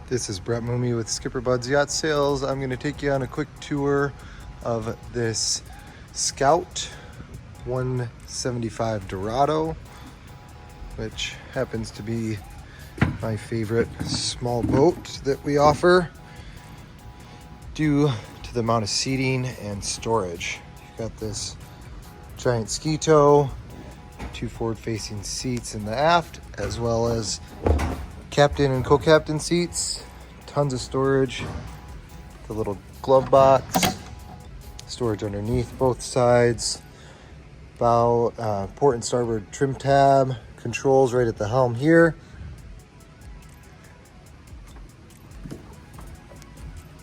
This is Brett Mooney with SkipperBud's Yacht Sales. I'm going to take you on a quick tour of this Scout 175 Dorado, which happens to be my favorite small boat that we offer due to the amount of seating and storage. You've got this giant ski tow, 2 forward-facing seats in the aft, as well as captain and co-captain seats, tons of storage, the little glove box, storage underneath both sides, bow, port and starboard trim tab, controls right at the helm here,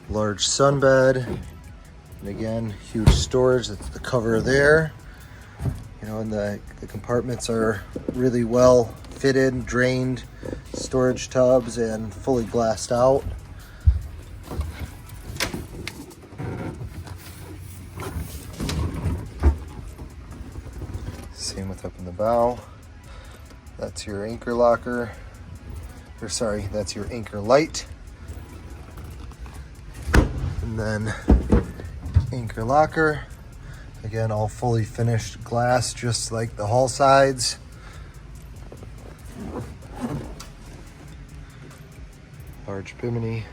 large sunbed, and again, huge storage. That's the cover there. You know, and the compartments are really well fitted, drained storage tubs, and fully glassed out. Same with up in the bow. That's your anchor locker, or sorry, that's your anchor light. And then anchor locker. Again, all fully finished glass, just like the hull sides. Large bimini